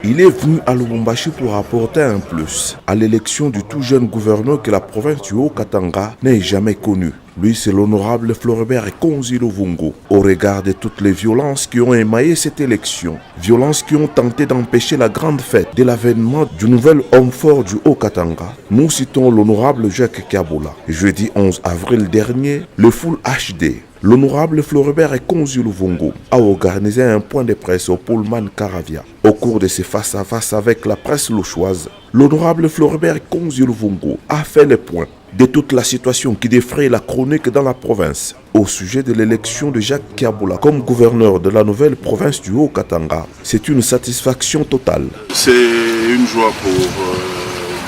Il est venu à Lubumbashi pour apporter un plus à l'élection du tout jeune gouverneur que la province du Haut-Katanga n'ait jamais connu. Lui, c'est l'honorable Floribert Konzi Luvungo. Au regard de toutes les violences qui ont émaillé cette élection, violences qui ont tenté d'empêcher la grande fête de l'avènement du nouvel homme fort du Haut-Katanga, nous citons l'honorable Jacques Kaboula. Jeudi 11 avril dernier, le Full HD, l'honorable Floribert Konzi Luvungo a organisé un point de presse au Pullman Caravia. Au cours de ses face-à-face avec la presse louchoise, l'honorable Floribert Konzi Luvungo a fait le point de toute la situation qui défraye la chronique dans la province au sujet de l'élection de Jacques Kaboula comme gouverneur de la nouvelle province du Haut-Katanga. C'est une satisfaction totale. C'est une joie pour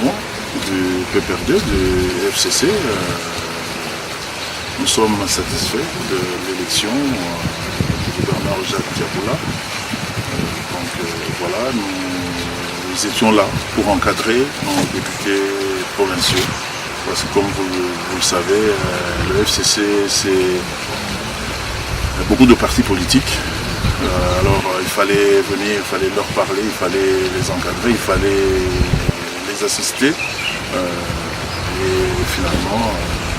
moi, du PPRD, du FCC. Nous sommes satisfaits de l'élection du gouverneur Jacques Kaboula. Voilà, nous étions là pour encadrer nos députés provinciaux. Parce que comme vous le savez, le FCC, c'est beaucoup de partis politiques. Alors il fallait venir, il fallait leur parler, il fallait les encadrer, il fallait les assister. Et finalement,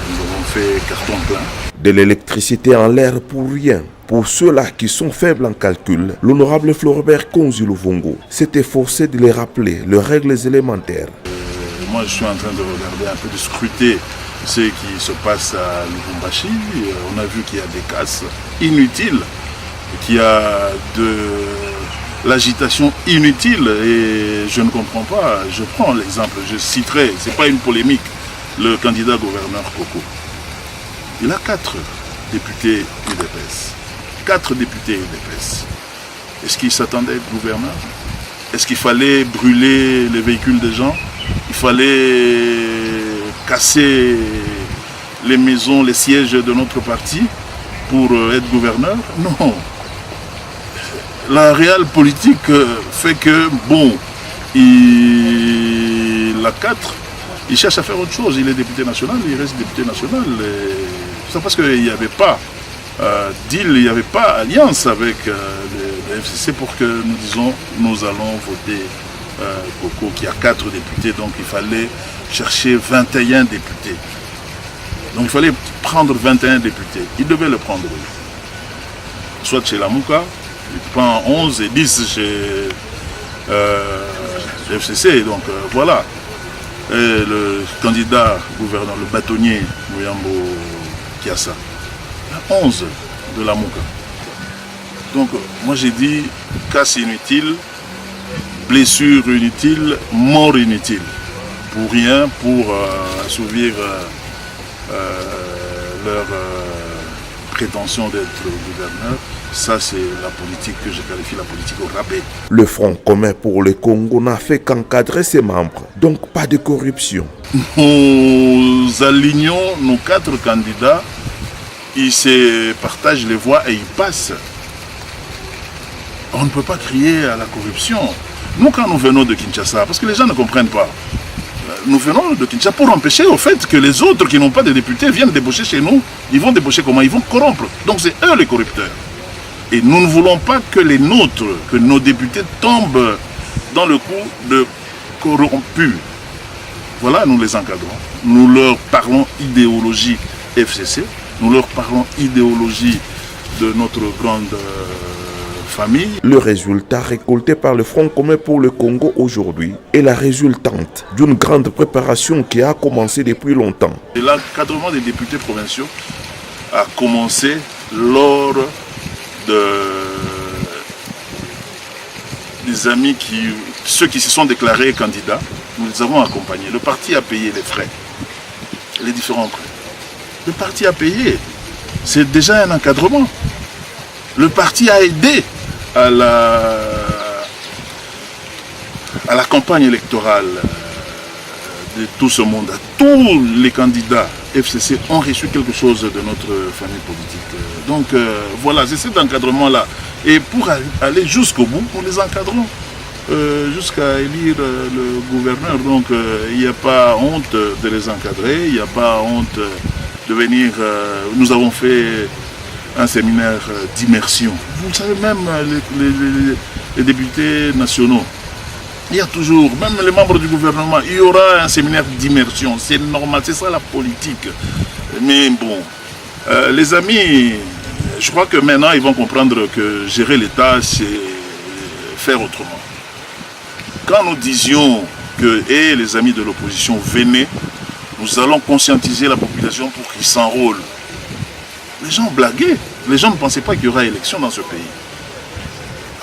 nous avons fait carton plein. De l'électricité en l'air pour rien. Pour ceux-là qui sont faibles en calcul, l'honorable Floribert Konzi Luvungo s'est efforcé de les rappeler leurs règles élémentaires. Moi, je suis en train de regarder un peu, de scruter ce qui se passe à Lubumbashi. On a vu qu'il y a des casses inutiles, qu'il y a de l'agitation inutile et je ne comprends pas. Je prends l'exemple, je citerai, ce n'est pas une polémique, le candidat gouverneur Koko. Il a 4 députés UDPS. 4 députés UDPS. Est-ce qu'il s'attendait à être gouverneur? Est-ce qu'il fallait brûler les véhicules des gens? Il fallait casser les maisons, les sièges de notre parti pour être gouverneur? Non. La réelle politique fait que, bon, il a 4, il cherche à faire autre chose. Il est député national, il reste député national. C'est parce qu'il n'y avait pas deal, il n'y avait pas alliance avec le FCC pour que nous disons nous allons voter Koko qui a 4 députés, donc il fallait chercher 21 députés. Donc il fallait prendre 21 députés. Il devait le prendre, soit chez Lamuka, il prend 11 et 10 chez le FCC. Donc voilà. Et le candidat gouverneur, le bâtonnier Mouyambo Kiassa, 11 de Lamuka. Donc moi j'ai dit casse inutile, blessure inutile, mort inutile. Pour rien, pour assouvir leur prétention d'être gouverneur. Ça, c'est la politique que je qualifie la politique au rabais. Le Front commun pour le Congo n'a fait qu'encadrer ses membres, donc pas de corruption. Nous alignons nos 4 candidats, ils se partagent les voix et ils passent. On ne peut pas crier à la corruption. Nous, quand nous venons de Kinshasa, parce que les gens ne comprennent pas, nous venons de Kinshasa pour empêcher au fait que les autres qui n'ont pas de députés viennent débaucher chez nous. Ils vont débaucher comment? Ils vont corrompre. Donc c'est eux les corrupteurs. Et nous ne voulons pas que les nôtres, que nos députés tombent dans le coup de corrompus. Voilà, nous les encadrons. Nous leur parlons idéologie FCC. Nous leur parlons idéologie de notre grande famille. Le résultat récolté par le Front commun pour le Congo aujourd'hui est la résultante d'une grande préparation qui a commencé depuis longtemps. Et l'encadrement des députés provinciaux a commencé lors des amis ceux qui se sont déclarés candidats. Nous les avons accompagnés. Le parti a payé les frais, les différents frais. Le parti a payé. C'est déjà un encadrement. Le parti a aidé à la campagne électorale de tout ce monde. Tous les candidats FCC ont reçu quelque chose de notre famille politique. Donc voilà, c'est cet encadrement-là. Et pour aller jusqu'au bout, nous les encadrons jusqu'à élire le gouverneur. Donc il n'y a pas honte de les encadrer, il n'y a pas honte de venir. Nous avons fait un séminaire d'immersion. Vous savez, même les députés nationaux, Il y a toujours, même les membres du gouvernement, il y aura un séminaire d'immersion. C'est normal, c'est ça la politique. Mais bon, les amis, je crois que maintenant ils vont comprendre que gérer l'État, c'est faire autrement. Quand nous disions que, les amis de l'opposition, venez, nous allons conscientiser la population pour qu'ils s'enrôlent. Les gens blaguaient. Les gens ne pensaient pas qu'il y aura élection dans ce pays.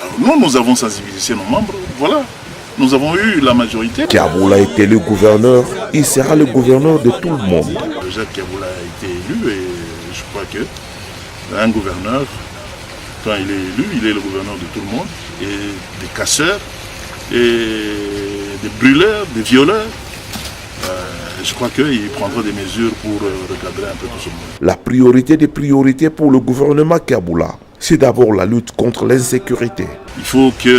Alors nous avons sensibilisé nos membres, voilà. Nous avons eu la majorité. Kiaboula est élu gouverneur, il sera le gouverneur de tout le monde. Jacques Kiaboula a été élu et je crois que un gouverneur, quand il est élu, il est le gouverneur de tout le monde. Et des casseurs, et des brûleurs, des violeurs. Je crois qu'il prendra des mesures pour recadrer un peu tout ce monde. La priorité des priorités pour le gouvernement Kiaboula, c'est d'abord la lutte contre l'insécurité. Il faut qu'ils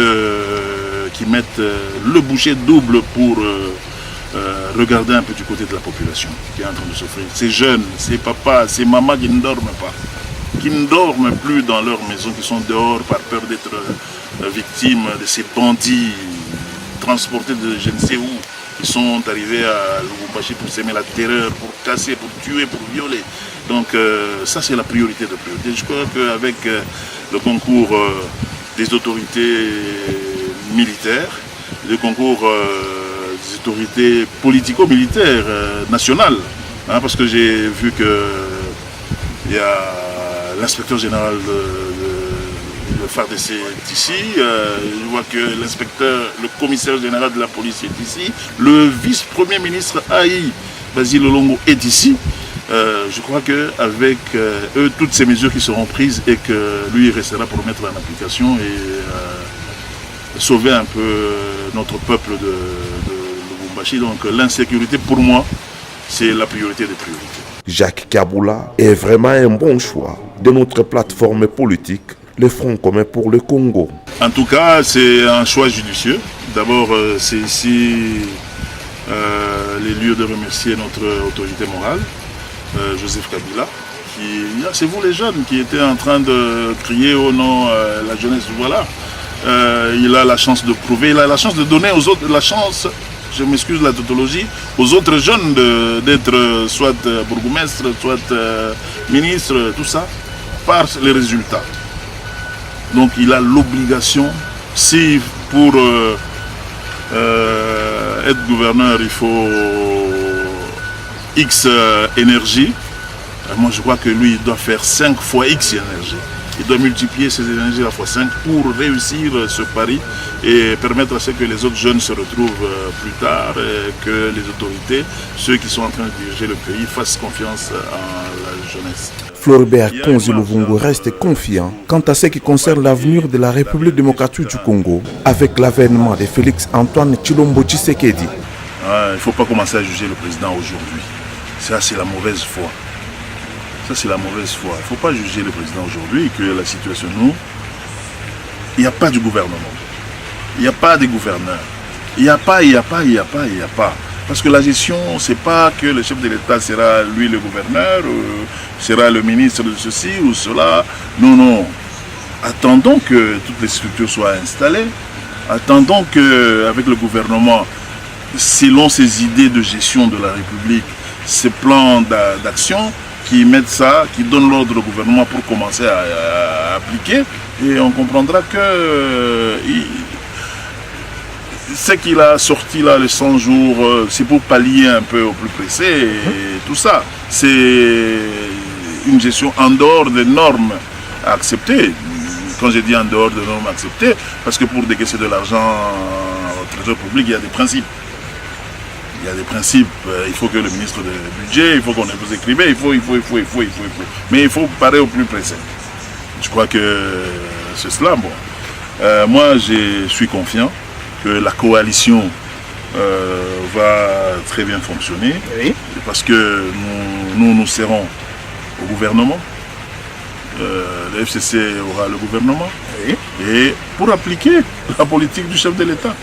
mettent le boucher double pour regarder un peu du côté de la population qui est en train de souffrir. Ces jeunes, ces papas, ces mamans qui ne dorment pas, qui ne dorment plus dans leur maison, qui sont dehors par peur d'être victimes de ces bandits transportés de je ne sais où. Ils sont arrivés à Lubumbashi pour s'aimer la terreur, pour casser, pour tuer, pour violer. Donc ça c'est la priorité de priorité. Je crois qu'avec le concours des autorités militaires, le concours des autorités politico-militaires nationales, hein, parce que j'ai vu qu'il y a l'inspecteur général de FARDC est ici, je vois que le commissaire général de la police est ici, le vice-premier ministre Aïe Basile Longo est ici. Je crois qu'avec eux, toutes ces mesures qui seront prises et que lui restera pour mettre en application et sauver un peu notre peuple de Lubumbashi. Donc l'insécurité pour moi, c'est la priorité des priorités. Jacques Kiaboula est vraiment un bon choix de notre plateforme politique, le Front commun pour le Congo. En tout cas, c'est un choix judicieux. D'abord, c'est ici les lieux de remercier notre autorité morale, Joseph Kabila. C'est vous les jeunes qui étaient en train de crier au nom la jeunesse. Voilà. Il a la chance de prouver, il a la chance de donner aux autres la chance, je m'excuse la tautologie, aux autres jeunes d'être soit bourgmestre, soit ministre, tout ça, par les résultats. Donc il a l'obligation, si pour être gouverneur il faut X énergie, moi je crois que lui il doit faire 5 fois X énergie. Il doit multiplier ses énergies à fois 5 pour réussir ce pari et permettre à ce que les autres jeunes se retrouvent plus tard et que les autorités, ceux qui sont en train de diriger le pays, fassent confiance à la jeunesse. Floribert Konzi-Luvungu reste confiant quant à ce qui concerne l'avenir de la République démocratique du Congo avec l'avènement de Félix Antoine Tshilombo Tshisekedi. Il ne faut pas commencer à juger le président aujourd'hui. Ça, c'est la mauvaise foi. Ça, c'est la mauvaise foi. Il ne faut pas juger le président aujourd'hui que la situation, nous, il n'y a pas de gouvernement. Il n'y a pas de gouverneur. Il n'y a pas. Parce que la gestion, ce n'est pas que le chef de l'État sera lui le gouverneur, sera le ministre de ceci ou cela. Non. Attendons que toutes les structures soient installées. Attendons qu'avec le gouvernement, selon ses idées de gestion de la République, ses plans d'action, qui mettent ça, qui donnent l'ordre au gouvernement pour commencer à appliquer. Et on comprendra que ce qu'il a sorti là, les 100 jours, c'est pour pallier un peu au plus pressé et tout ça. C'est une gestion en dehors des normes acceptées. Quand je dis en dehors des normes acceptées, parce que pour décaisser de l'argent au trésor public, il y a des principes. Il y a des principes, il faut que le ministre du budget, il faut qu'on vous écrivez, il faut. Mais il faut parer au plus pressé. Je crois que c'est cela. Bon. Moi, je suis confiant que la coalition va très bien fonctionner. Oui. Parce que nous serons au gouvernement. Le FCC aura le gouvernement. Oui. Et pour appliquer la politique du chef de l'État.